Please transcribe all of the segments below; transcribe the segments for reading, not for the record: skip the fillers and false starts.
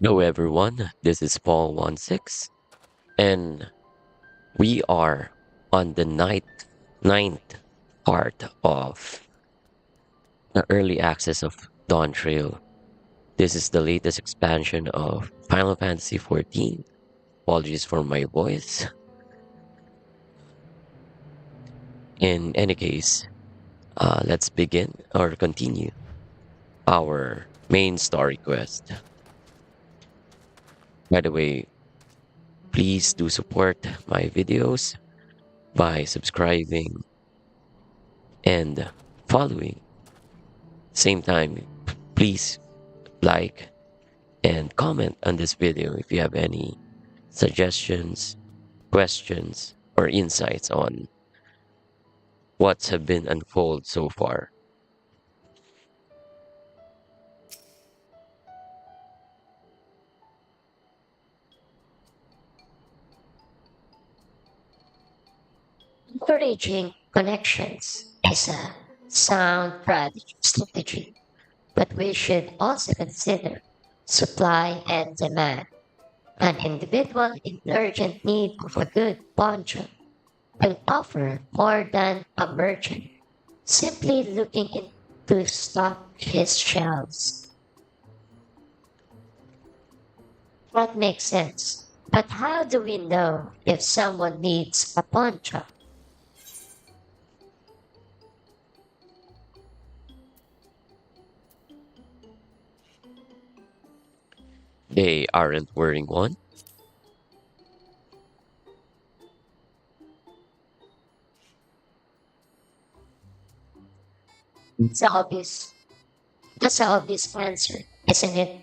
Hello everyone, this is Paul 16 and we are on the ninth part of the early access of DAWNTRAIL. This is the latest expansion of Final Fantasy XIV. Apologies for my voice. In any case, let's begin or continue our main story quest. By the way, please do support my videos by subscribing and following. Same time, please like and comment on this video if you have any suggestions, questions, or insights on what's have been unfold so far. Encouraging connections is a sound strategy, but we should also consider supply and demand. An individual in urgent need of a good poncho will offer more than a merchant simply looking to stock his shelves. That makes sense. But how do we know if someone needs a poncho? They aren't wearing one. It's obvious. That's the obvious answer, isn't it?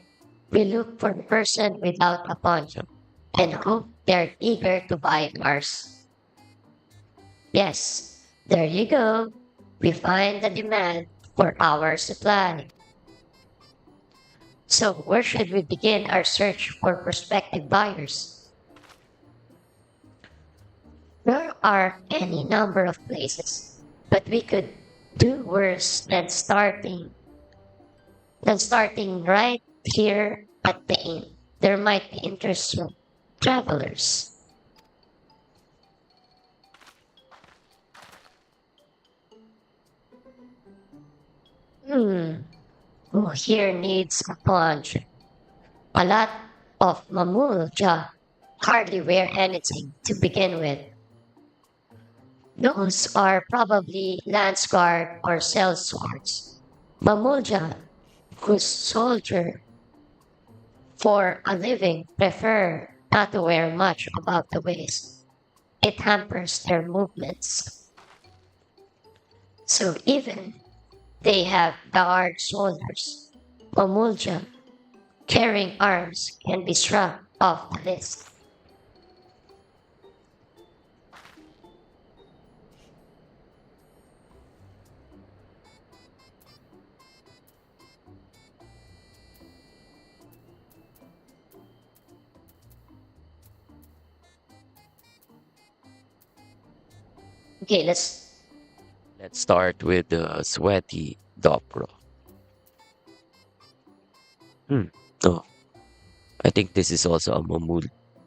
We look for the person without a poncho and hope they're eager to buy ours. Yes, there you go. We find the demand for our supply. So, where should we begin our search for prospective buyers? There are any number of places, but we could do worse than starting right here at the inn. There might be interested travelers. Hmm. Who here needs a punch? A lot of mamulja hardly wear anything to begin with. Those are probably lance guard or sellswords. Mamulja, whose soldier for a living prefer not to wear much about the waist. It hampers their movements. So even they have guard shoulders. Mamulja carrying arms can be struck off the list. Okay, Let's start with the sweaty Dopro. Hmm. Oh, I think this is also a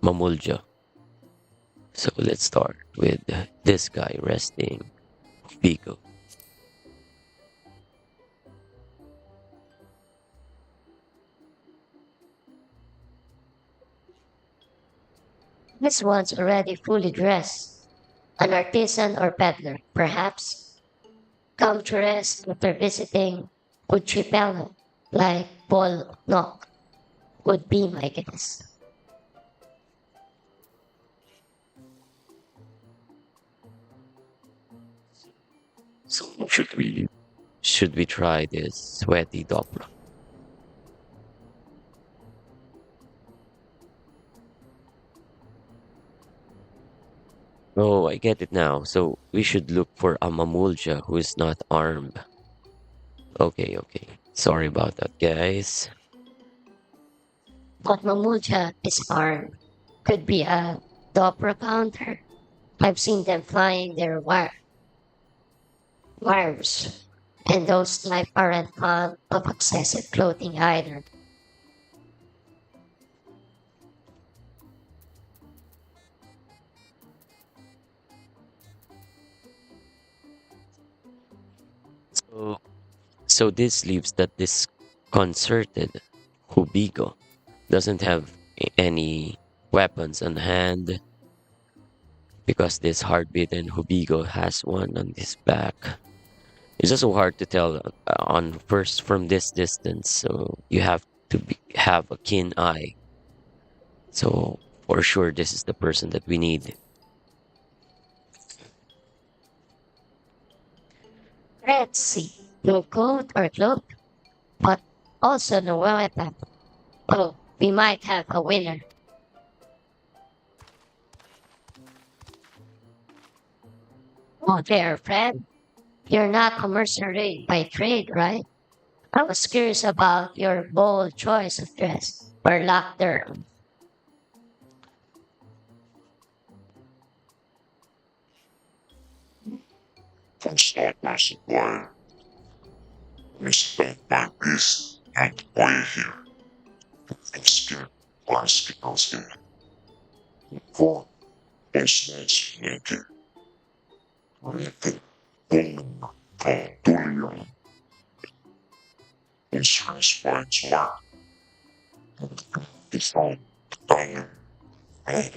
Mamulja. So let's start with this guy resting. Vigo. this one's already fully dressed. An artisan or peddler, perhaps. Come to rest after visiting Uchipela, like Paul Nock would be my guess. So should we try this sweaty Dopro? Oh, I get it now. So we should look for a Mamulja who is not armed. Okay, okay. Sorry about that, guys. But Mamuja is armed. Could be a Doppler counter. I've seen them flying their wires. And those type aren't fond of excessive clothing either. So, so this leaves that disconcerted Hubigo doesn't have any weapons on hand because this hard-bitten Hubigo has one on his back. It's just so hard to tell on first from this distance, so you have to have a keen eye. So for sure, this is the person that we need. Let's see. No coat or cloak, but also no weapon. Oh, we might have a winner. Oh, there, friend. You're not a mercenary by trade, right? I was curious about your bold choice of dress or lack thereof. Consult my supplier. Respect my peace and way here. And skin bicycles in for business making. Making only Tulia is response work defined time and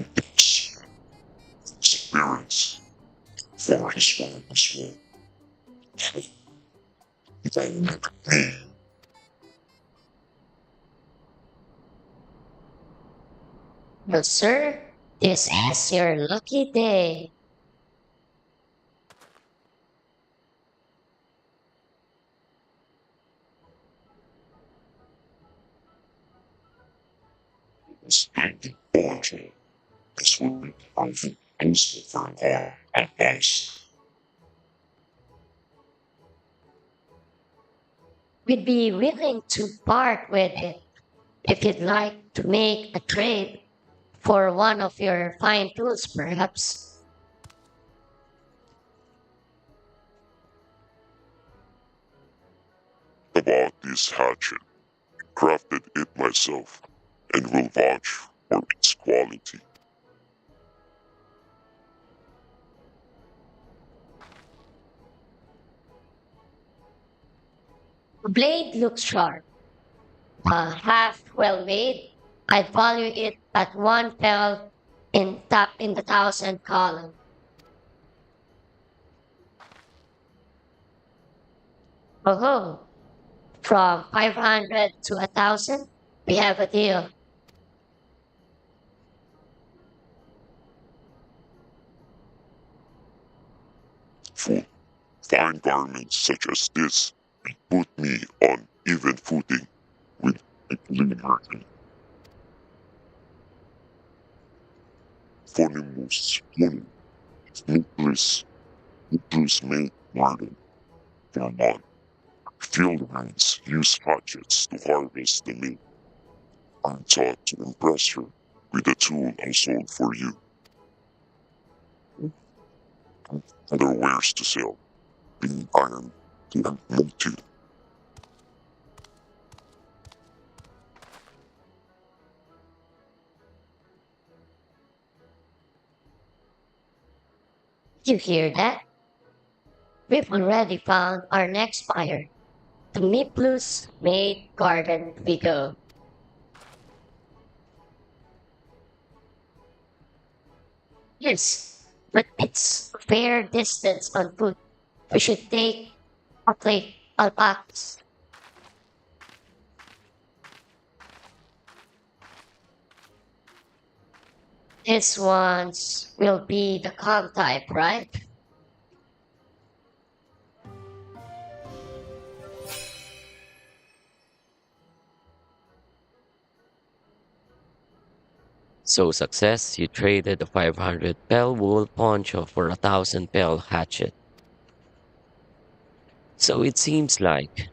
experience for his own as well. They make me Well, sir, this is your lucky day. standing order. This would be something useful for all at once. We'd be willing to part with it if you'd like to make a trade for one of your fine tools, perhaps. About this hatchet, crafted it myself, and will vouch for its quality. The blade looks sharp, half well made. I'd value it at one fell in the thousand column. Oh, from 500 to 1,000, we have a deal. For fine garments such as this, it put me on even footing with Liberty. Phonimus Plum, Nucleus made Martin, Vermont. Field hands use hatchets to harvest the meat. I thought to impress her with the tool I sold for you. Other wares to sell, being iron and multi. You hear that? We've already found our next buyer. The Miplus made garden we go. Yes, but it's a fair distance on foot. We should take a plate alpacas. This ones will be the calm type, right? So success, you traded a 500 pel wool poncho for a 1,000 pel hatchet. So it seems like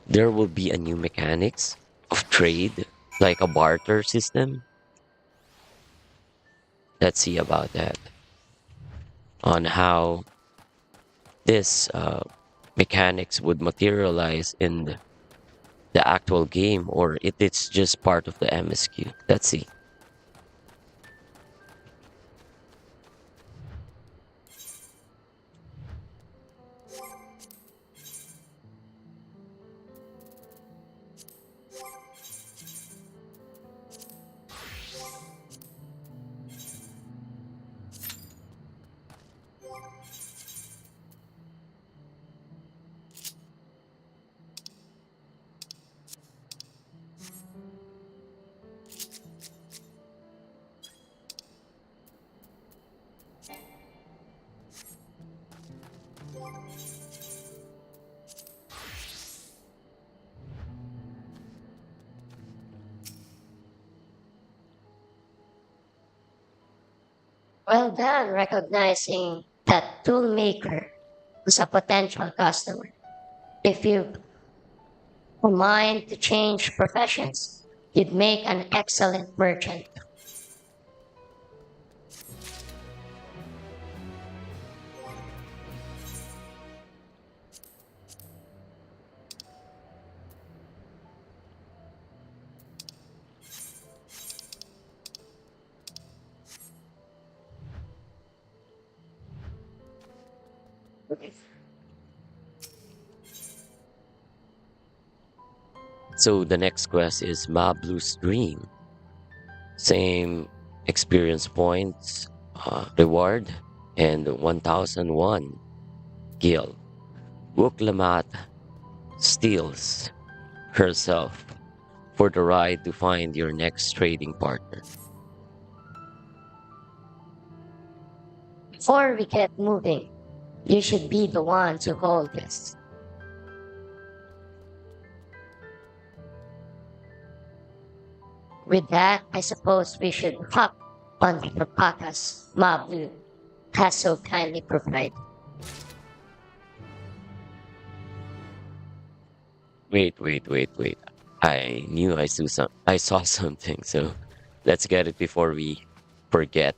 there will be a new mechanics of trade, like a barter system. Let's see about that. On how this mechanics would materialize in the actual game, or it's just part of the MSQ. Let's see. Well done recognizing that toolmaker as a potential customer. If you mind to change professions, you'd make an excellent merchant. So the next quest is Ma Blue's Dream. Same experience points, reward, and 1001 gil. Wuklamat steals herself for the ride to find your next trading partner. Before we get moving, you should be the one to hold this. With that, I suppose we should hop on the alpacas Mabu has so kindly provided. Wait. I knew I saw something, so let's get it before we forget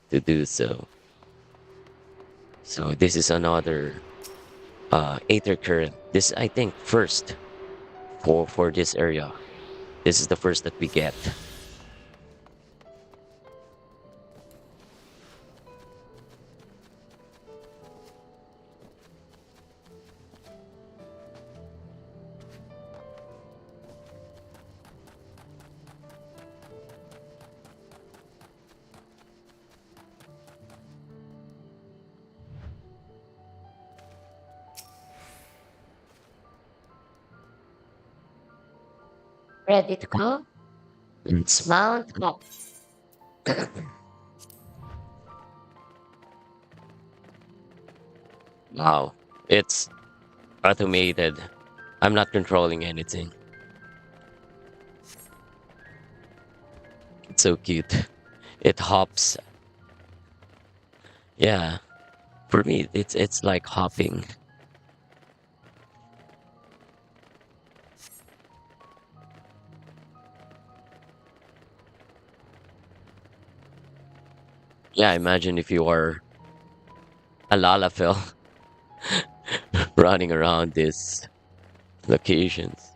to do so. So this is another Aether current. This I think first for this area. This is the first that we get. Ready to go? Mm. Let's mount up. Wow. It's automated. I'm not controlling anything. It's so cute. It hops. Yeah. For me, it's like hopping. Yeah, imagine if you are a Lalafell running around these locations.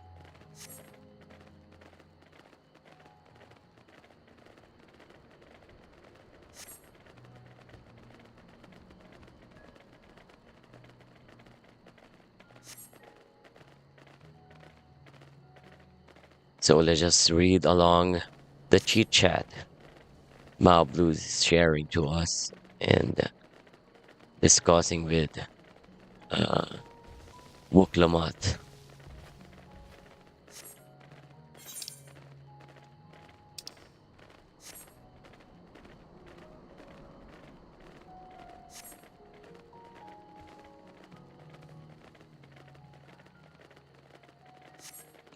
So let's just read along the chit chat Mao Blues is sharing to us and discussing with uh, Wuklamat.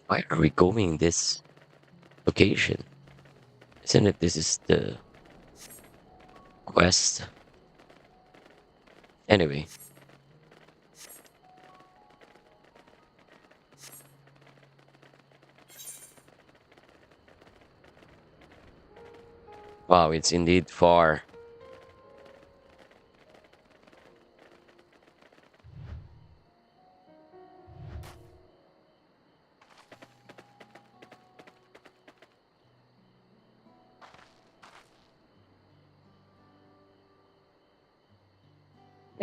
Why are we going this location? Isn't it this is the quest? Anyway, wow, it's indeed far.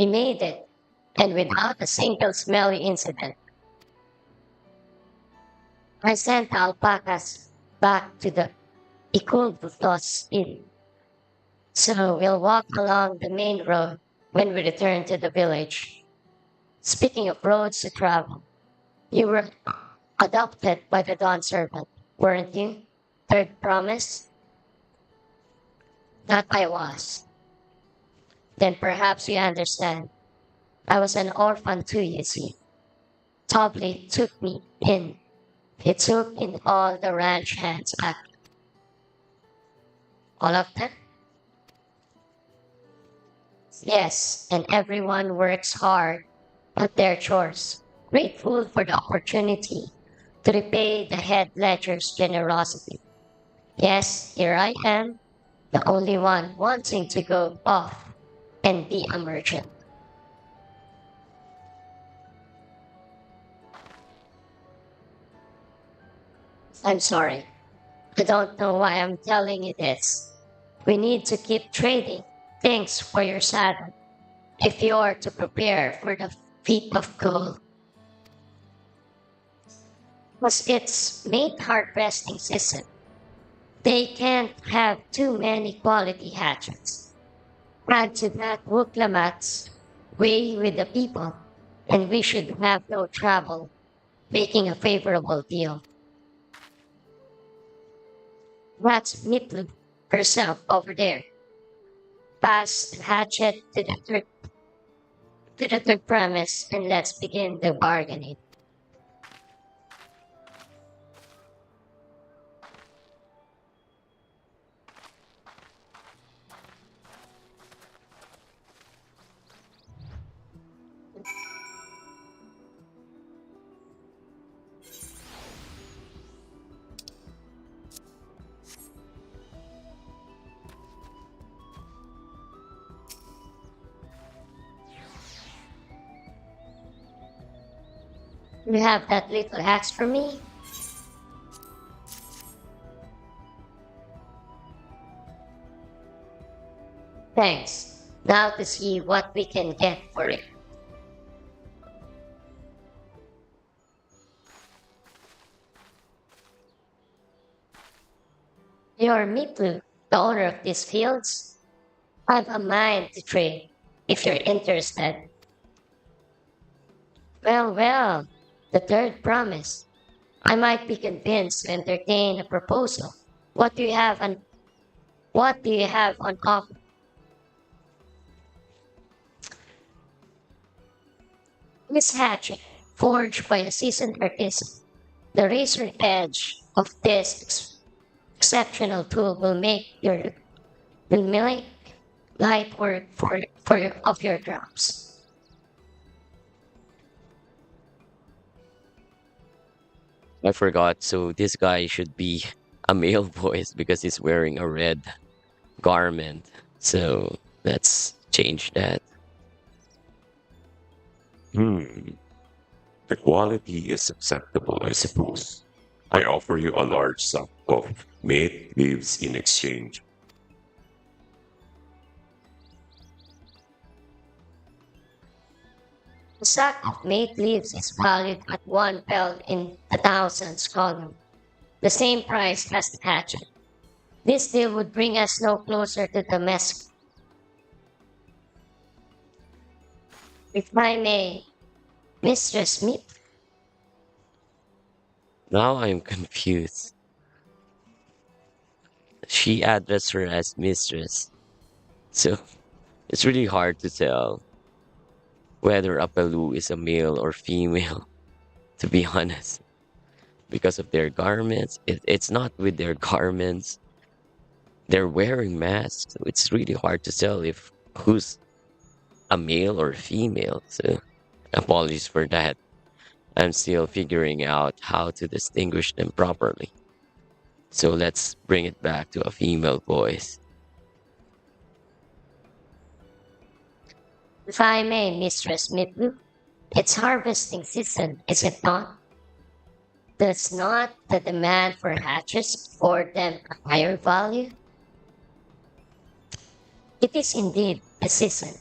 We made it, and without a single smelly incident. I sent the alpacas back to the Ikulbutos Inn. So we'll walk along the main road when we return to the village. Speaking of roads to travel, you were adopted by the Dawn servant, weren't you? Third promise? That I was. Then perhaps you understand. I was an orphan too, you see. Tobley took me in. He took in all the ranch hands back. All of them? Yes, and everyone works hard at their chores, grateful for the opportunity to repay the head ledger's generosity. Yes, here I am, the only one wanting to go off and be a merchant. I'm sorry. I don't know why I'm telling you this. We need to keep trading things for your saddle if you're to prepare for the feat of gold. Because it's mate harvesting season. They can't have too many quality hatchets. Add to that Wuklamat's way with the people, and we should have no trouble making a favorable deal. That's Mitlu herself over there. Pass the hatchet to the third premise and let's begin the bargaining. You have that little axe for me? Thanks. Now to see what we can get for it. You're Mitlu, the owner of these fields. I've a mind to trade, if you're interested. Well, well, the third promise. I might be convinced to entertain a proposal. What do you have on what do you have on offer? This hatchet, forged by a seasoned artisan. The razor edge of this exceptional tool will make light work of your drops. I forgot. So this guy should be a male voice because he's wearing a red garment. So let's change that. Hmm. The quality is acceptable, I suppose. I offer you a large sum of made leaves in exchange. A sack of made leaves is valued at one pelt in the thousands column, the same price as the hatchet. This deal would bring us no closer to the mess. If I may, Mistress Smith, Now I'm confused. She addressed her as mistress. So it's really hard to tell whether a Palu is a male or female, to be honest, because of their garments. It's not with their garments. They're wearing masks. So it's really hard to tell if who's a male or female. So apologies for that. I'm still figuring out how to distinguish them properly. So let's bring it back to a female voice. if I may, Mistress Smith, it's harvesting season, is it not? Does not the demand for hatches afford them a higher value? It is indeed the season,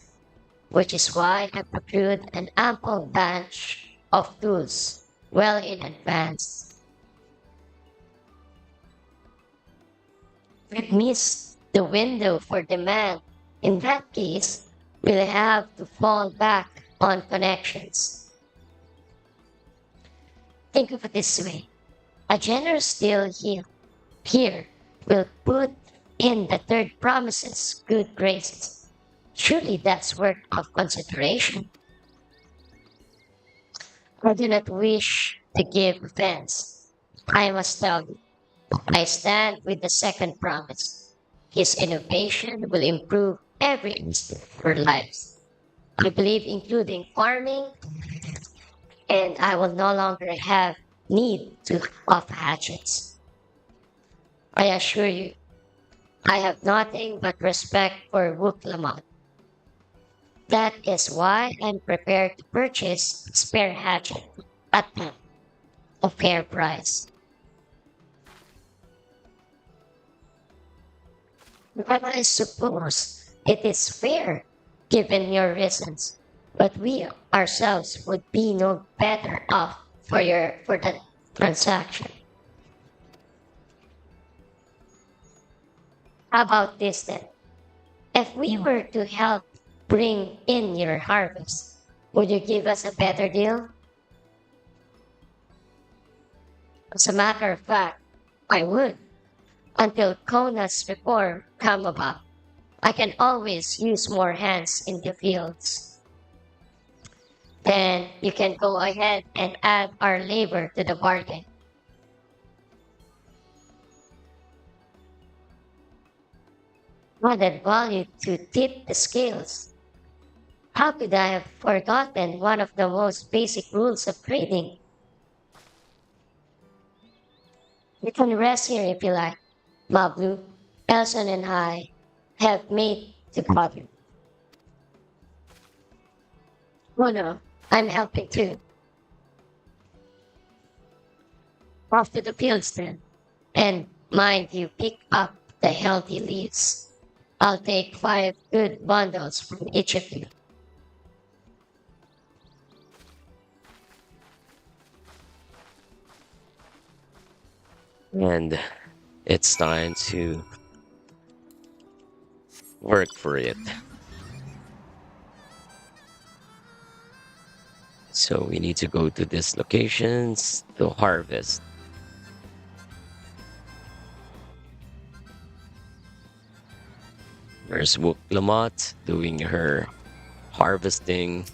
which is why I procured an ample batch of tools well in advance. We've missed the window for demand. In that case, we'll have to fall back on connections. Think of it this way. A generous deal here will put in the third promise's good graces. Surely that's worth of consideration. I do not wish to give offense. I must tell you, I stand with the second promise. His innovation will improve every aspect of our lives. I believe including farming, and I will no longer have need to of hatchets. I assure you, I have nothing but respect for Wuklamon. That is why I'm prepared to purchase a spare hatchet at a fair price. But I suppose it is fair, given your reasons. But we ourselves would be no better off for the transaction. How about this then? If we were to help bring in your harvest, would you give us a better deal? As a matter of fact, I would, until Kona's reform come about. I can always use more hands in the fields. Then you can go ahead and add our labor to the bargain. Added value to tip the scales. How could I have forgotten one of the most basic rules of trading? You can rest here if you like. Mablu, Elson, and I have made together. Oh no, I'm helping too. Off to the fields then. And mind you pick up the healthy leaves. I'll take 5 good bundles from each of you. And it's time to work for it. So we need to go to these locations to harvest. There's Wuklamot doing her harvesting.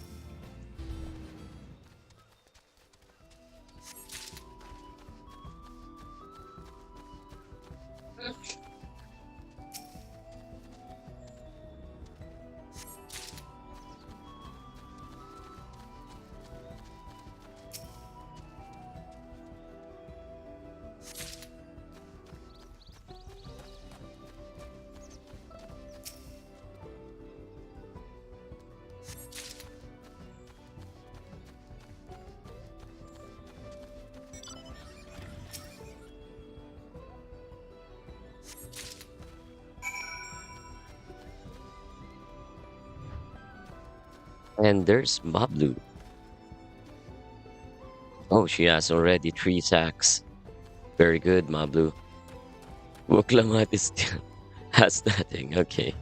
And there's Mablu. Oh, she has already 3 sacks. Very good, Mablu. Wuklamat is still has nothing. Okay.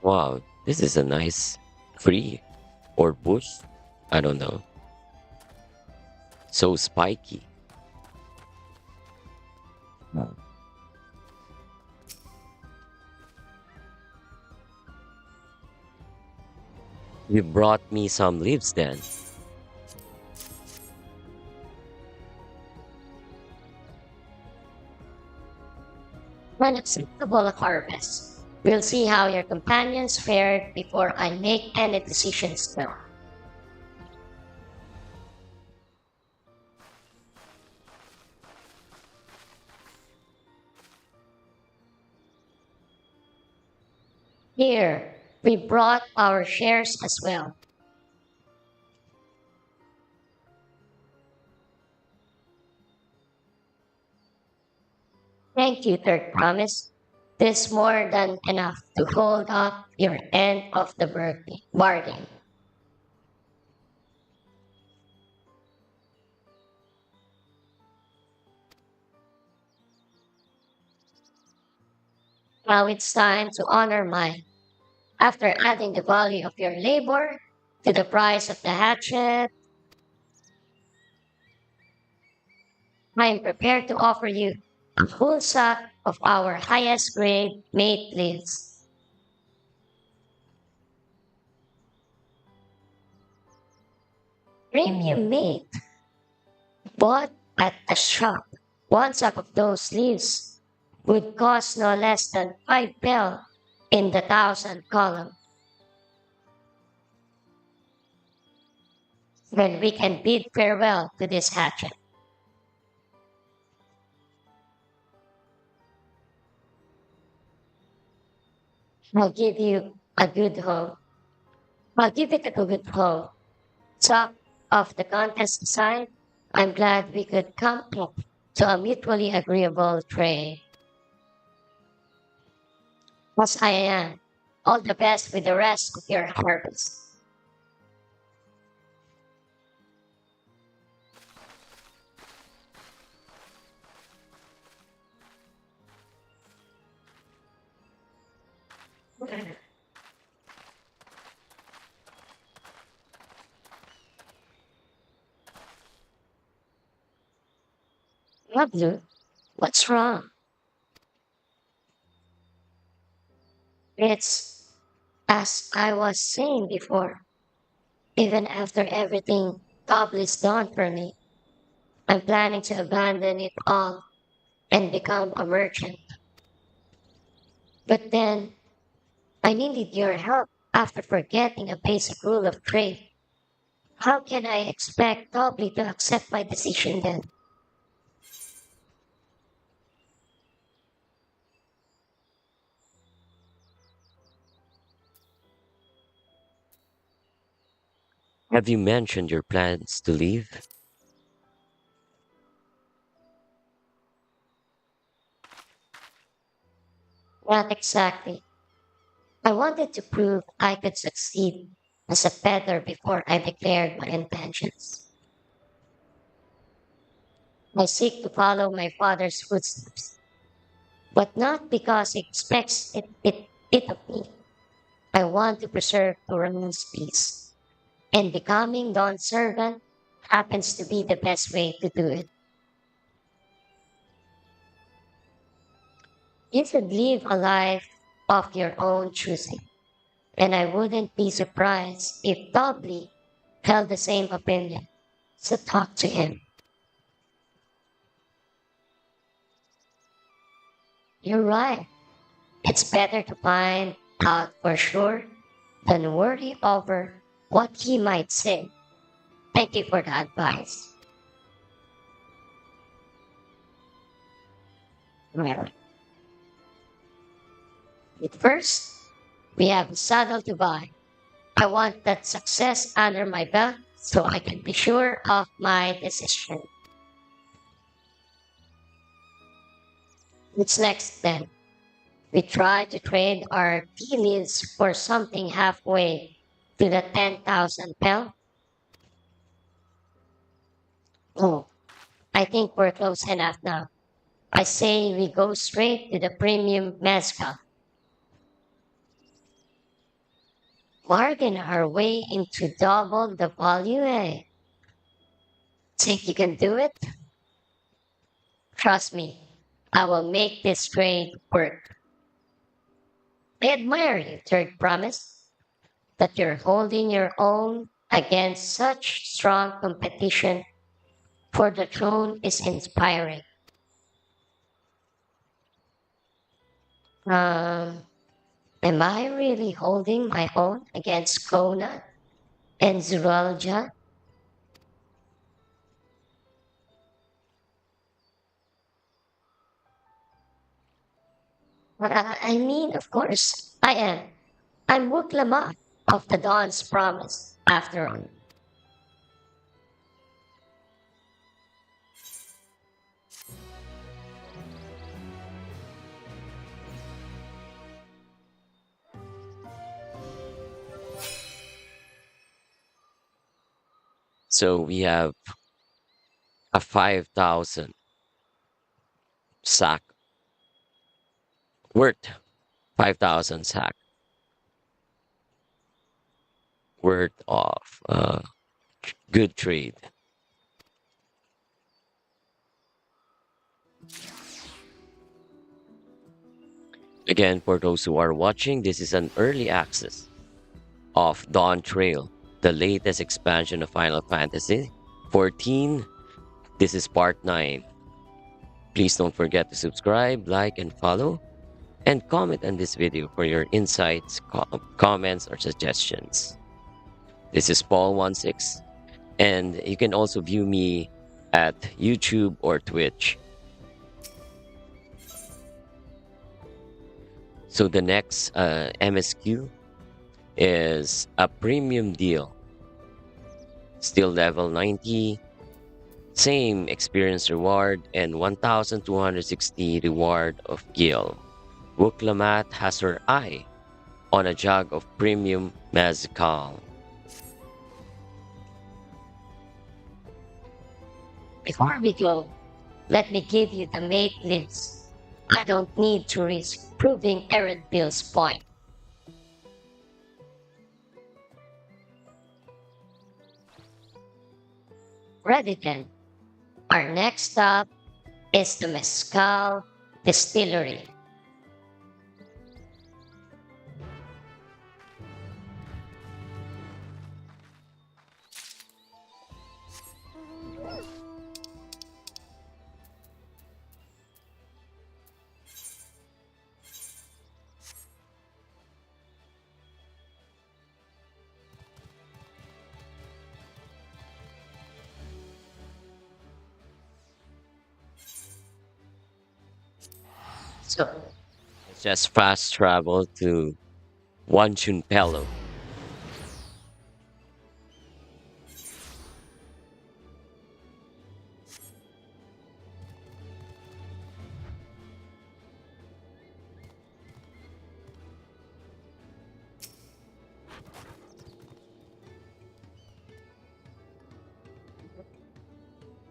Wow, this is a nice tree or bush. I don't know. So spiky. You brought me some leaves then. An acceptable harvest. We'll see how your companions fared before I make any decisions now. Here, we brought our shares as well. Thank you, Third Promise. This more than enough to hold up your end of the bargain. Now it's time to honor mine. After adding the value of your labor to the price of the hatchet, I am prepared to offer you a full sack of our highest grade mate leaves. Premium mate bought at a shop. One sack of those leaves would cost no less than 5 bell in the thousand column. When we can bid farewell to this hatchet. I'll give you a good home. I'll give it a good home. Talk of the contest aside, I'm glad we could come up to a mutually agreeable trade. As I am. All the best with the rest of your harvest. Blue, what's wrong? It's as I was saying before, even after everything Bob done for me, I'm planning to abandon it all and become a merchant. But then I needed your help after forgetting a basic rule of trade. How can I expect Dobby to accept my decision then? Have you mentioned your plans to leave? Not exactly. I wanted to prove I could succeed as a peddler before I declared my intentions. I seek to follow my father's footsteps, but not because he expects it of me. I want to preserve Turan's peace, and becoming Don's servant happens to be the best way to do it. You should live a life of your own choosing, and I wouldn't be surprised if Dobby held the same opinion. So talk to him. You're right. It's better to find out for sure than worry over what he might say. Thank you for the advice. Well, but first, we have a saddle to buy. I want that success under my belt so I can be sure of my decision. What's next then? We try to trade our tea leaves for something halfway to the 10,000 bell. Oh, I think we're close enough now. I say we go straight to the premium mezcal. Bargain our way into double the value, eh? Think you can do it? Trust me, I will make this trade work. I admire you, Third Promise, that you're holding your own against such strong competition for the throne is inspiring. Um, am I really holding my own against Kona and Zuralja? I mean, of course, I am. I'm Wuklama of the Dawn's Promise, after all. So we have a 5,000 sack worth 5,000 sack worth of good trade. Again, for those who are watching, this is an early access of DAWNTRAIL, the latest expansion of Final Fantasy XIV. This is part 9. Please don't forget to subscribe, like, and follow, and comment on this video for your insights, comments, or suggestions. This is Paul16, and you can also view me at YouTube or Twitch. So the next MSQ is a premium deal. Still level 90, same experience reward, and 1,260 reward of gil. Wuklamat has her eye on a jug of premium mezcal. Before we go, let me give you the mate list. I don't need to risk proving Aaron Bill's point. Ready then. Our next stop is the Mezcal Distillery. So, Let's just fast travel to Wanchunpelo.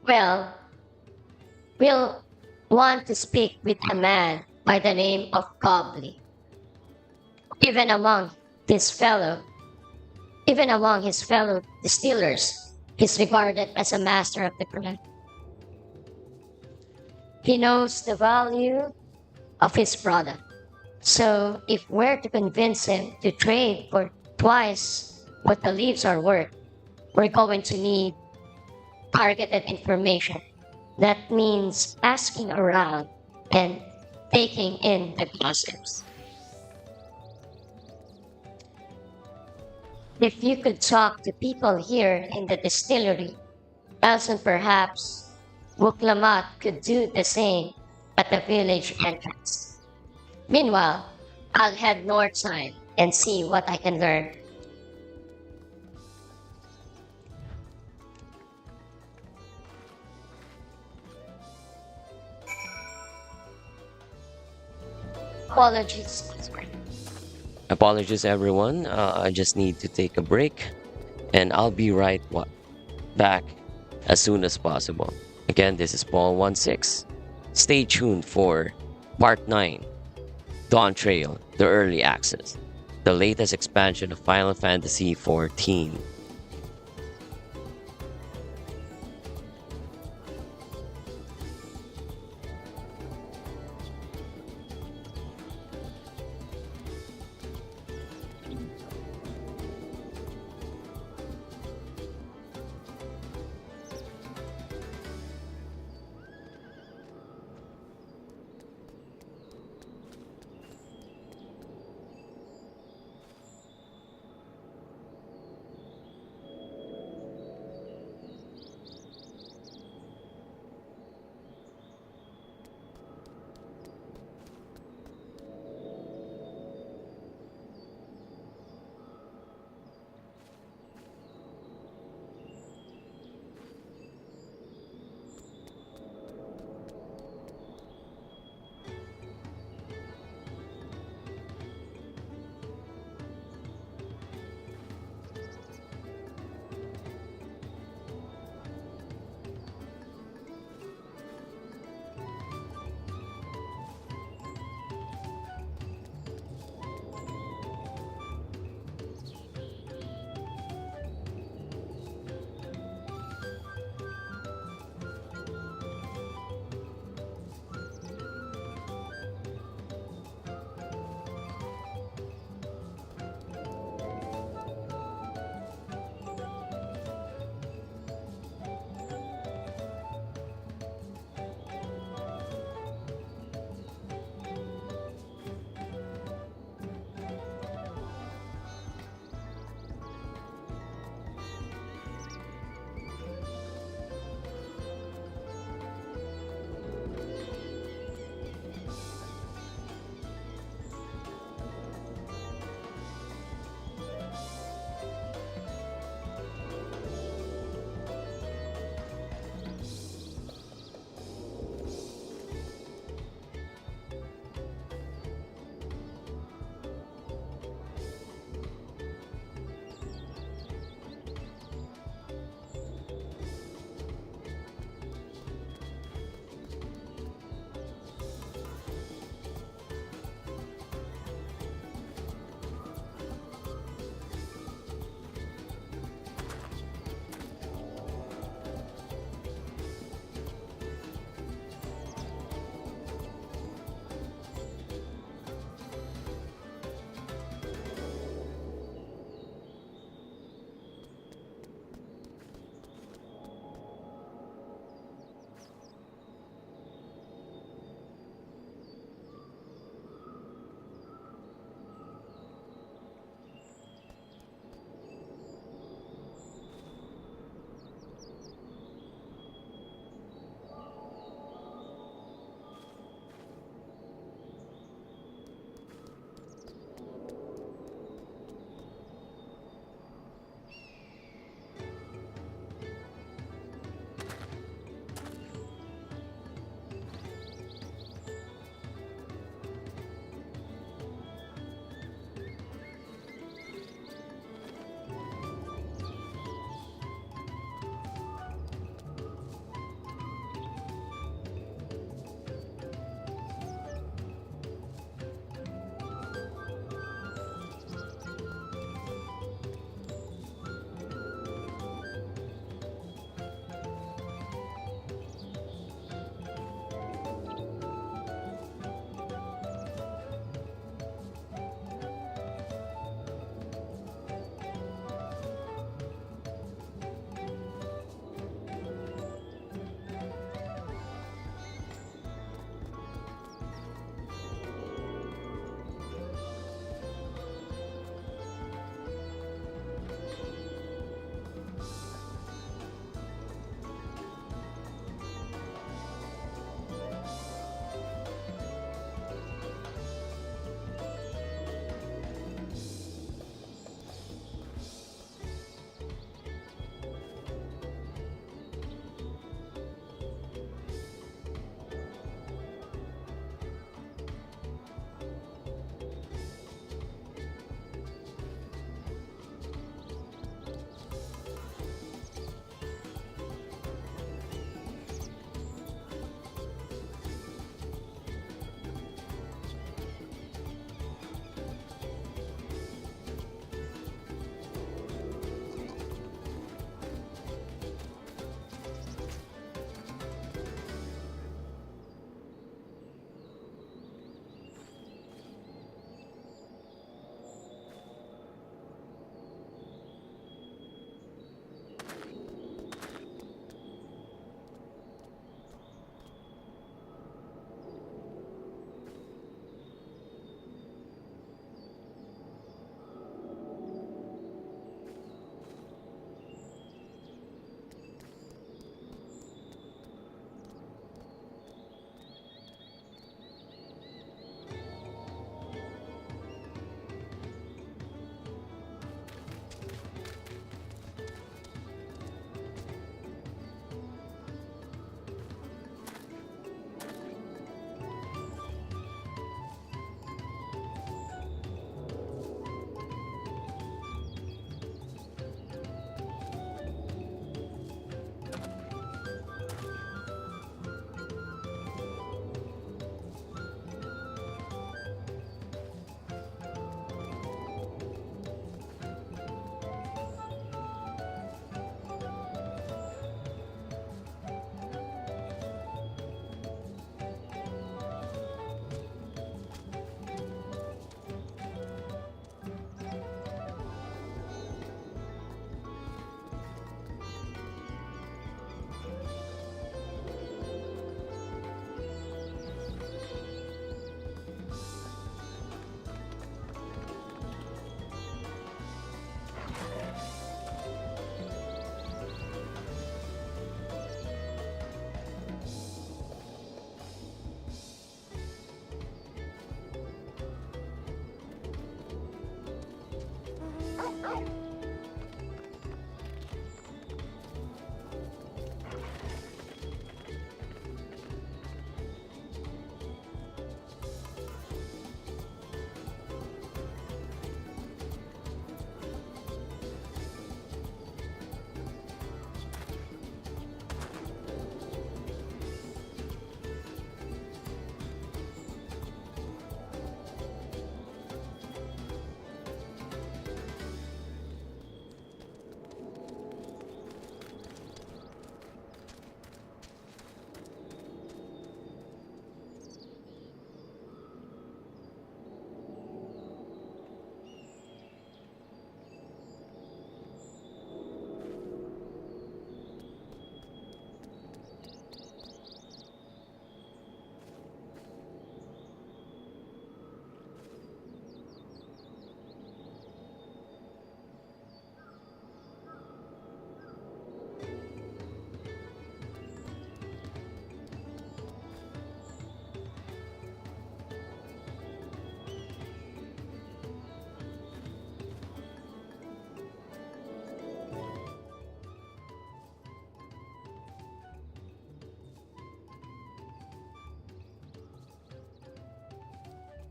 well, we'll want to speak with a man by the name of Cobley. Even among this fellow, even among his fellow distillers, he's regarded as a master of the craft. He knows the value of his product. So if we're to convince him to trade for twice what the leaves are worth, we're going to need targeted information. That means asking around and taking in the gossips. If you could talk to people here in the distillery, else and perhaps Wuklamat could do the same at the village entrance. Meanwhile, I'll head north side and see what I can learn. Apologies. Apologies, everyone. I just need to take a break, and I'll be right back as soon as possible. Again, this is Paul16. Stay tuned for Part 9, DAWNTRAIL, the early access, the latest expansion of Final Fantasy XIV.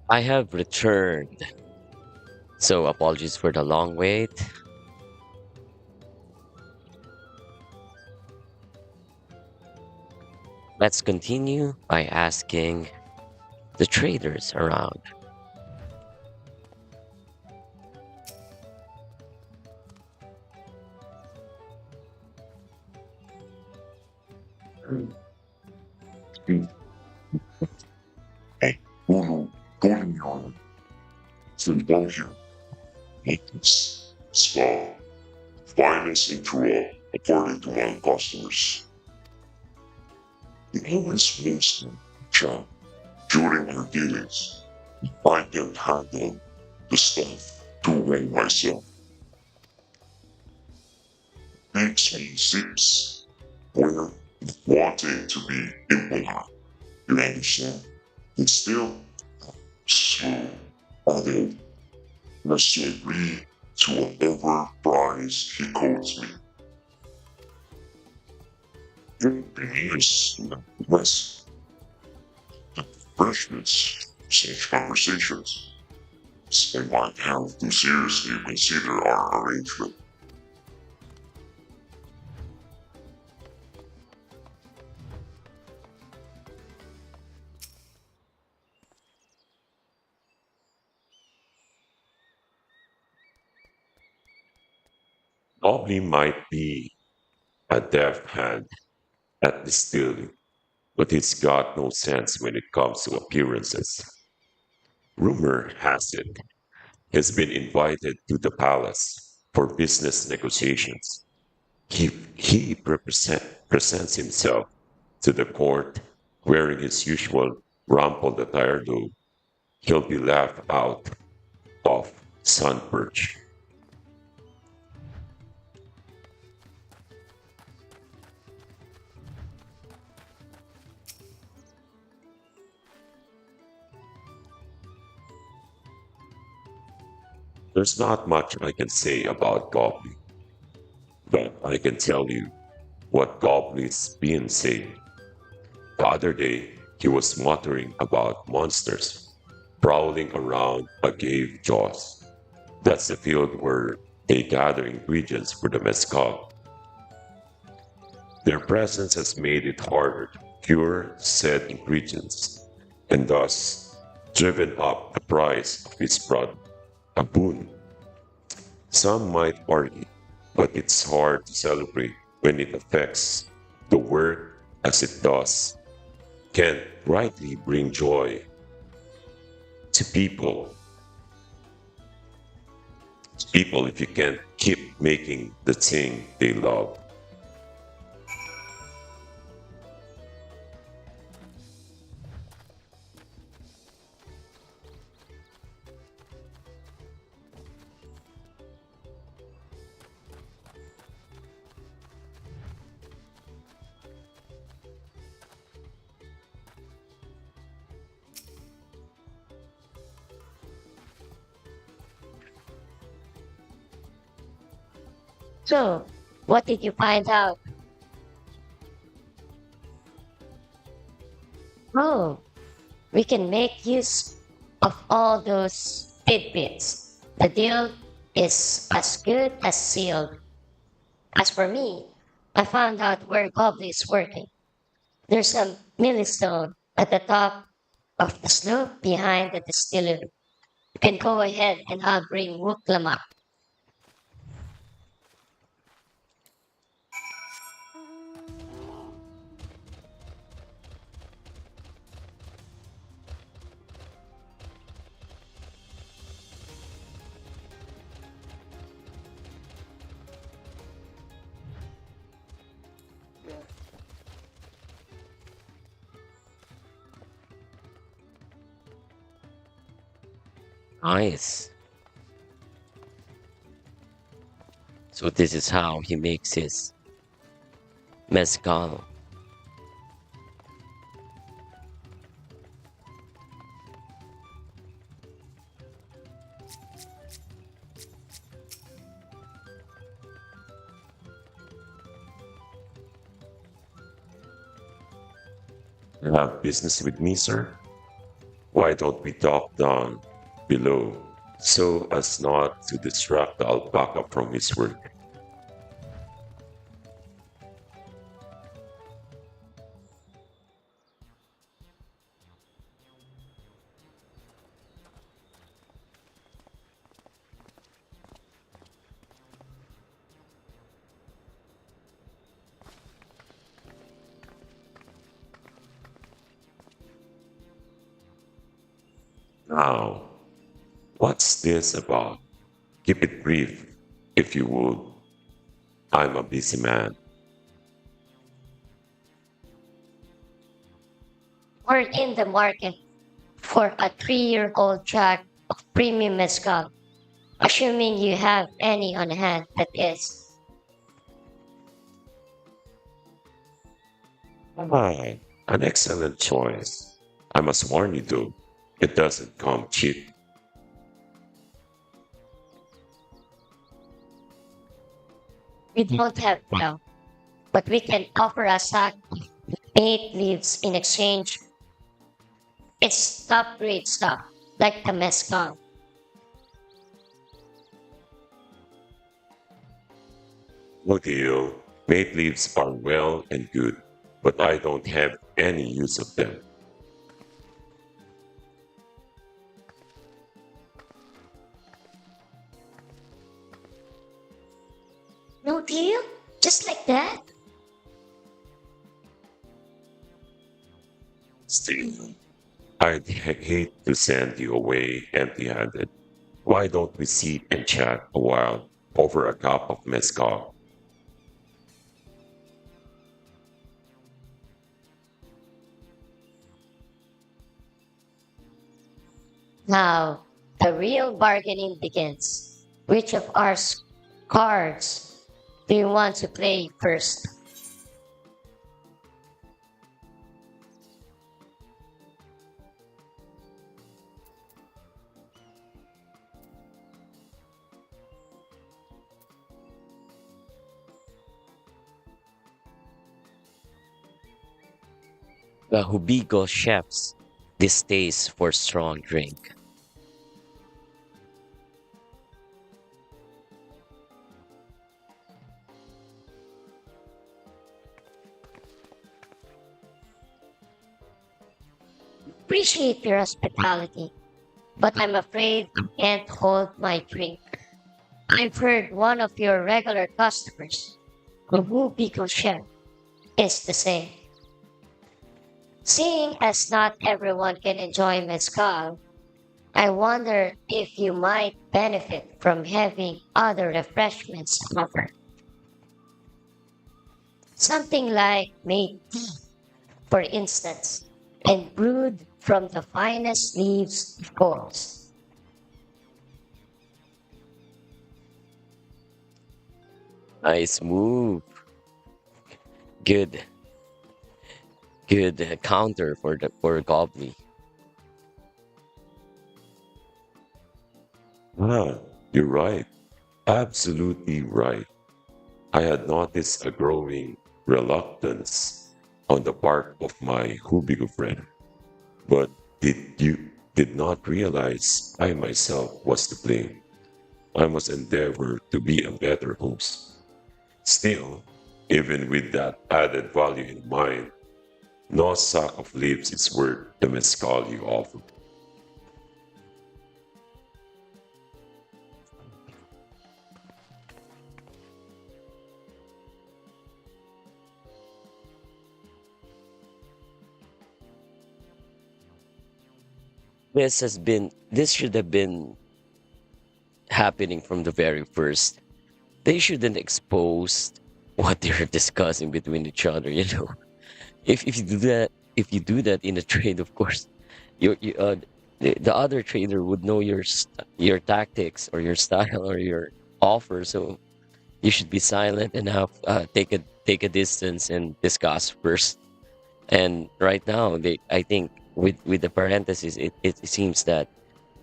I have returned. So apologies for the long wait. Let's continue by asking the traders around. Hey, Ulu, Tony, Filipino, Nicholas, Spa, finest in Korea, according to my customers. He always wants to chat during our dealings. I can handle the stuff too well myself. Makes me seems where wanting to be impolite. You understand? It's still slow. Although, let's agree to whatever price he quotes me. Yes, less freshness, such conversations. I might have to seriously consider our arrangement. Bobby might be a deft hand at distilling, but he's got no sense when it comes to appearances. Rumor has it he's been invited to the palace for business negotiations. He presents himself to the court wearing his usual rumpled attire, though he'll be laughed out of sun perch. There's not much I can say about Goblin, but I can tell you what Goblin's been saying. The other day, he was muttering about monsters prowling around a cave jaws. That's the field where they gather ingredients for the mezcal. Their presence has made it harder to cure said ingredients, and thus driven up the price of its product. A boon. Some might argue, but it's hard to celebrate when it affects the work as it does. Can't rightly bring joy to people if you can't keep making the thing they love. So, what did you find out? Oh, we can make use of all those tidbits. The deal is as good as sealed. As for me, I found out where Goblin is working. There's a millstone at the top of the slope behind the distillery. You can go ahead and I'll bring Wuklamak. Nice. So this is how he makes his mezcal. You have business with me, sir? Why Why don't we talk down below so as not to distract the alpaca from his work? Now, what's this about? Keep it brief, if you would. I'm a busy man. We're in the market for a 3-year-old jug of premium mezcal, assuming you have any on hand, that is. Ah, an excellent choice. I must warn you though, it doesn't come cheap. We don't have now, but we can offer a sack of 8 leaves in exchange. It's top grade stuff, like the mezcal. No deal. Mate leaves are well and good, but I don't have any use of them. No deal? Just like that? Still, hate to send you away empty handed. Why don't we sit and chat a while over a cup of mezcal? Now, the real bargaining begins. Which of our cards do you want to play first? The Hubigo chef's distaste for strong drink. Appreciate your hospitality, but I'm afraid I can't hold my drink. I've heard one of your regular customers, the Whoopico chef, is the same. Seeing as not everyone can enjoy mezcal, I wonder if you might benefit from having other refreshments offered. Something like made tea, for instance, and brewed from the finest leaves, of course. Nice move. Good, good counter for Goblin. Ah, you're right. Absolutely right. I had noticed a growing reluctance on the part of my Hubigo friend, but did not realize I myself was to blame. I must endeavor to be a better host. Still, even with that added value in mind, no sack of leaves is worth the mezcal you offer. This should have been happening from the very first. They shouldn't expose what they're discussing between each other, you know. If you do that, if you do that in a trade, of course, you the other trader would know your tactics or your style or your offer. So you should be silent and have take a distance and discuss first. And right now, I think with the parentheses, it seems that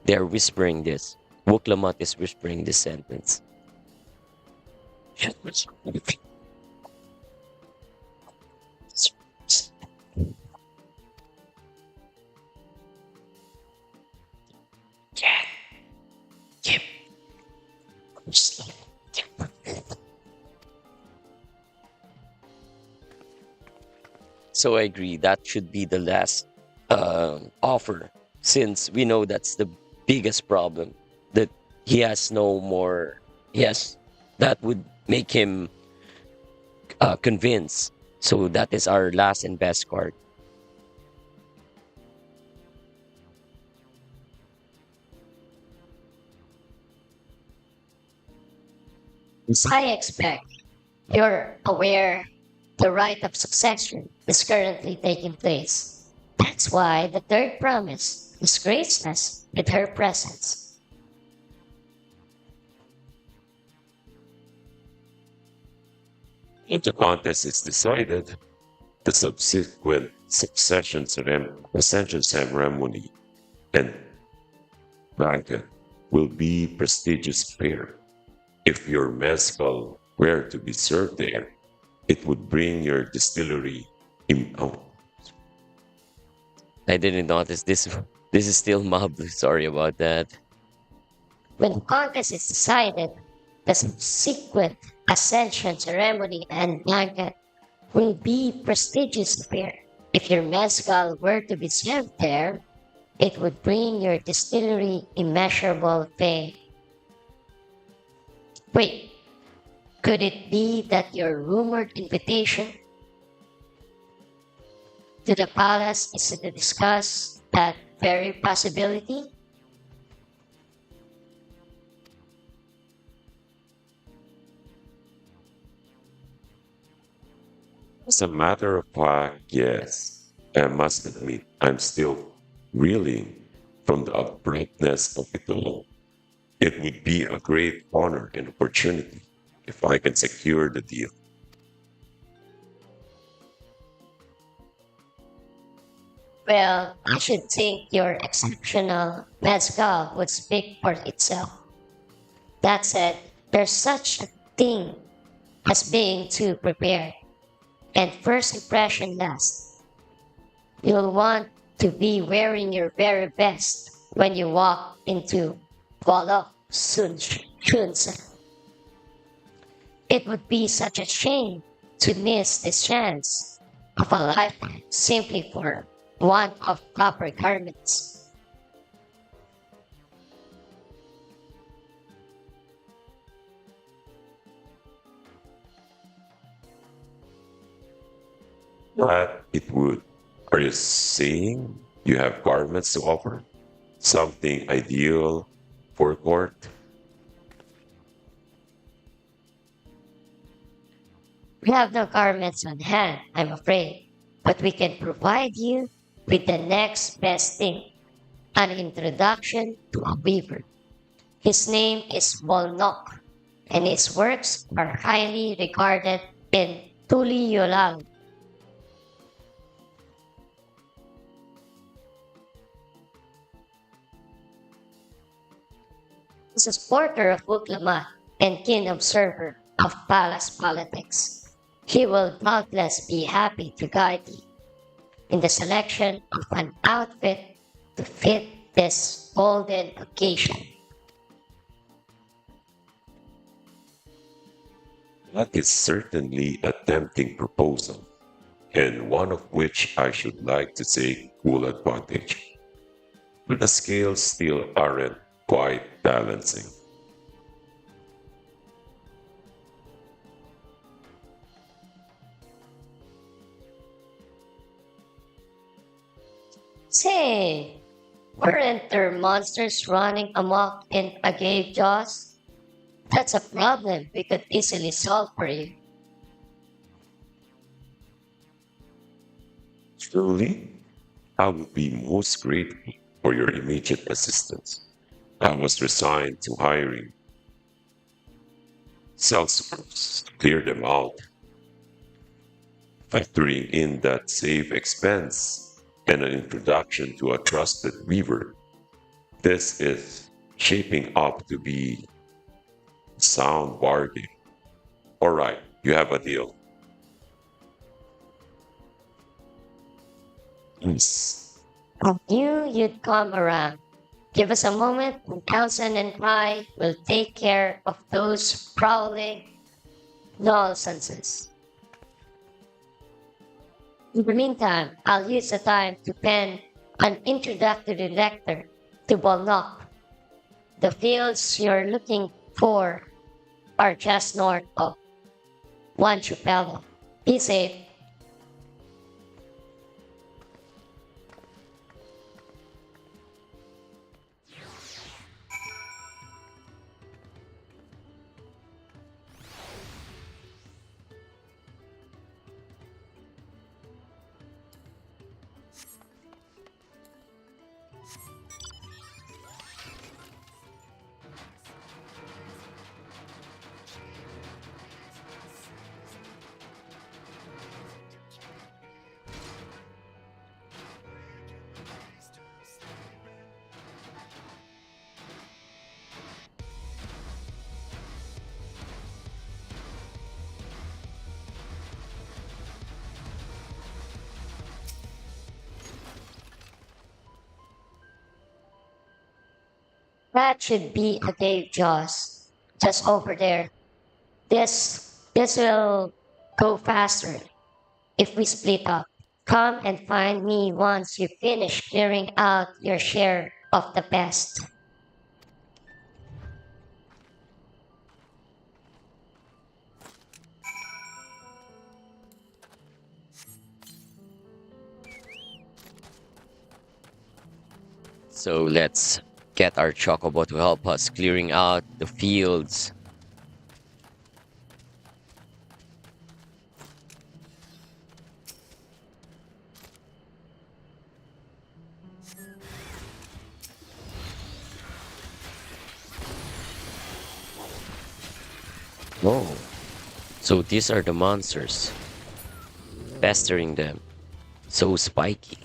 they're whispering this. Wuklamat is whispering this sentence. So I agree that should be the last offer, since we know that's the biggest problem, that he has no more. Yes, that would make him convinced. So that is our last and best card. I expect you're aware the rite of succession is currently taking place. That's why the third promise is graced us with her presence. If the contest is decided, the subsequent ascension ceremony and banquet will be prestigious fare. If your mezcal were to be served there, it would bring your distillery in. Oh, I didn't notice this. This is still mob. Sorry about that. When the contest is decided, the subsequent ascension ceremony and banquet will be prestigious affair. If your mezcal were to be served there, it would bring your distillery immeasurable fame. Wait, could it be that your rumored invitation to the palace is to discuss that very possibility? as a matter of fact, yes, I must admit, I'm still reeling from the abruptness of it all. It would be a great honor and opportunity if I can secure the deal. Well, I should think your exceptional mezcal would speak for itself. That said, there's such a thing as being too prepared, and first impression lasts. You'll want to be wearing your very best when you walk into Volok Shunsa. It would be such a shame to miss this chance of a lifetime simply for want of proper garments. But it would. Are you saying you have garments to offer? Something ideal for court? We have no garments on hand, I'm afraid, but we can provide you with the next best thing, an introduction to a weaver. His name is Volnok, and his works are highly regarded in Tuliyolang. He's a supporter of Buklamat and keen observer of palace politics. He will doubtless be happy to guide you in the selection of an outfit to fit this golden occasion. That is certainly a tempting proposal, and one of which I should like to take full advantage. But the scales still aren't quite balancing. Say, weren't there monsters running amok in Agave Jaws? That's a problem we could easily solve for you. Truly, I would be most grateful for your immediate assistance. I was resigned to hiring salesforce to clear them out, factoring in that safe expense and an introduction to a trusted weaver. This is shaping up to be a sound bargain. All right, you have a deal. Yes. I knew you'd come around. Give us a moment, and Townsend and I will take care of those prowling nonsenses. In the meantime, I'll use the time to pen an introductory lecture to Bolnock. The fields you're looking for are just north of Juan Chupelo. Be safe. That should be a cave jaws just over there. This will go faster if we split up. Come and find me once you finish clearing out your share of the pest. So let's get our chocobo to help us clearing out the fields. Oh, so these are the monsters. Pestering them. So spiky.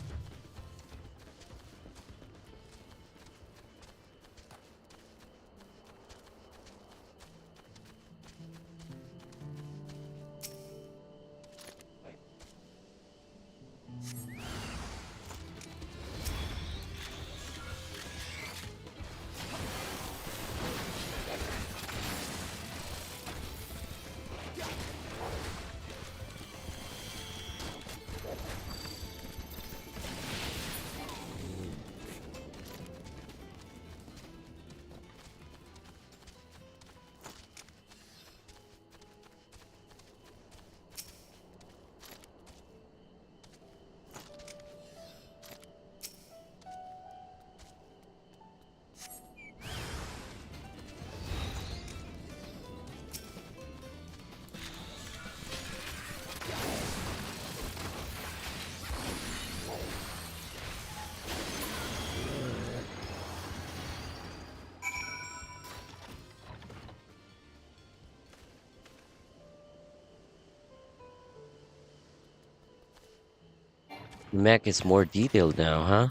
Mech is more detailed now, huh?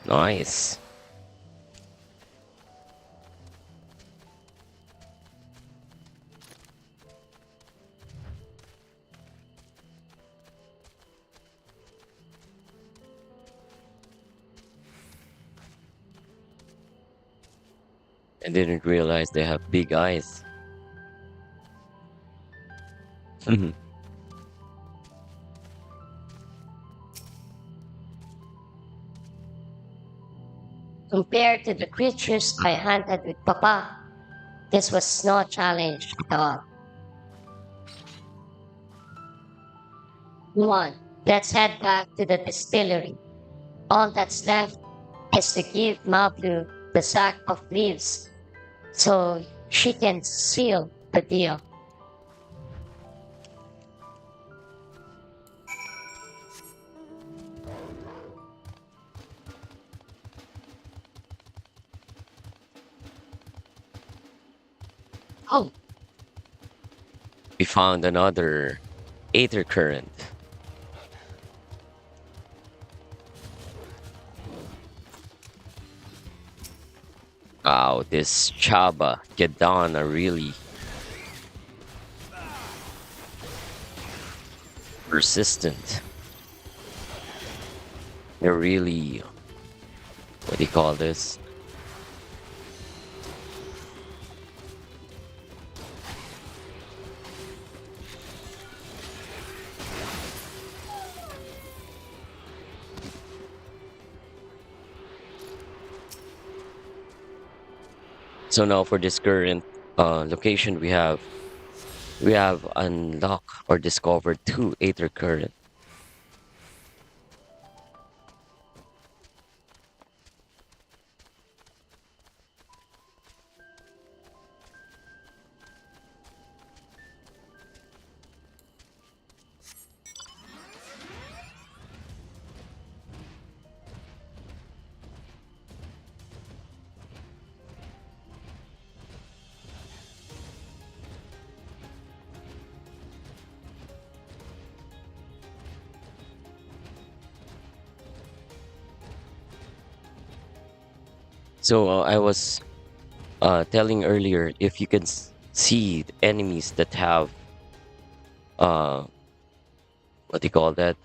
Nice. I didn't realize they have big eyes. Compared to the creatures I hunted with Papa, this was no challenge at all. Come on, let's head back to the distillery. All that's left is to give Mablu the sack of leaves so she can seal the deal. Oh, We found another aether current. Wow, this Chaba Gedan are really persistent. They're really, what do you call this? So now for this current location, we have unlocked or discovered two Aether current. So I was telling earlier, if you can see the enemies that have uh what do you call that,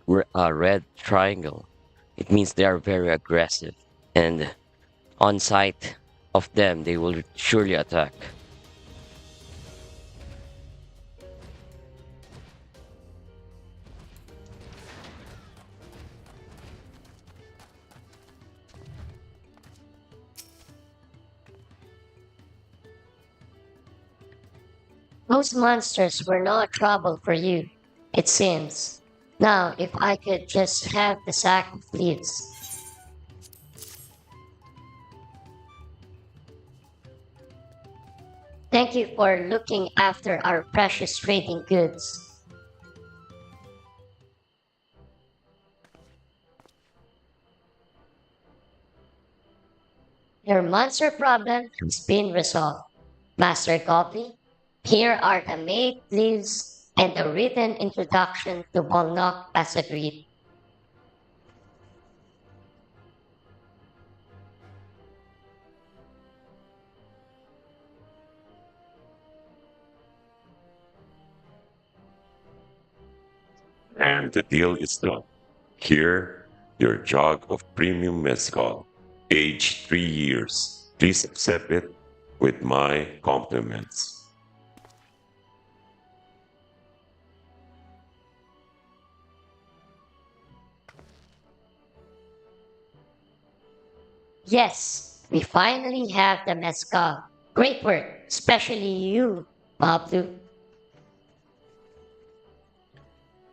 red triangle, it means they are very aggressive, and on sight of them they will surely attack. Those monsters were no trouble for you, it seems. Now, if I could just have the sack of leaves. Thank you for looking after our precious trading goods. Your monster problem has been resolved. Master Goblin, here are the made leaves and a written introduction to Volnok as agreed. And the deal is done. Here, your jug of premium mezcal, aged 3 years. Please accept it with my compliments. Yes, we finally have the mezcal. Great work, especially you, Pablo.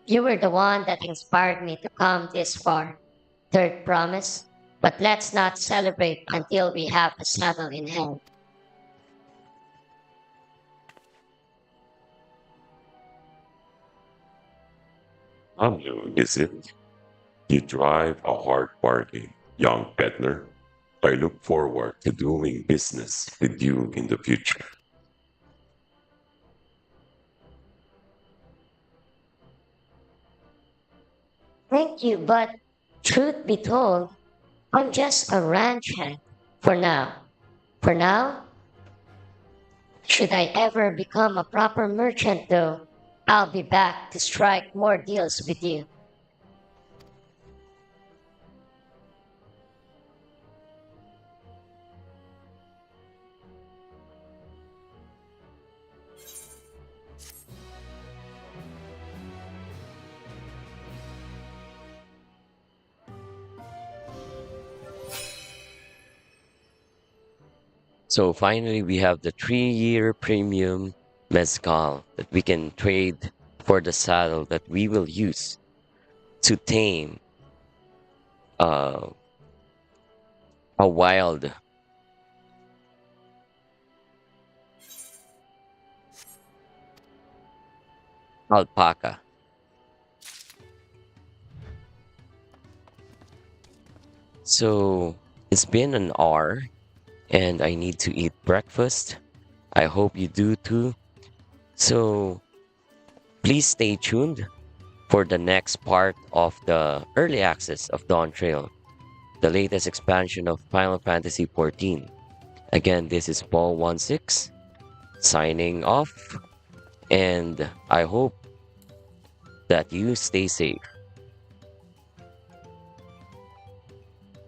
You were the one that inspired me to come this far. Third promise. But let's not celebrate until we have the saddle in hand. Pablo, is it? You drive a hard bargain, young peddler. I look forward to doing business with you in the future. Thank you, but truth be told, I'm just a ranch hand for now. For now, should I ever become a proper merchant, though, I'll be back to strike more deals with you. So finally, we have the 3-year premium mezcal that we can trade for the saddle that we will use to tame uh, a wild alpaca. So it's been an hour and I need to eat breakfast. I hope you do too. So please stay tuned for the next part of the early access of Dawn Trail, the latest expansion of Final Fantasy XIV. Again, this is Paul16 signing off, and I hope that you stay safe.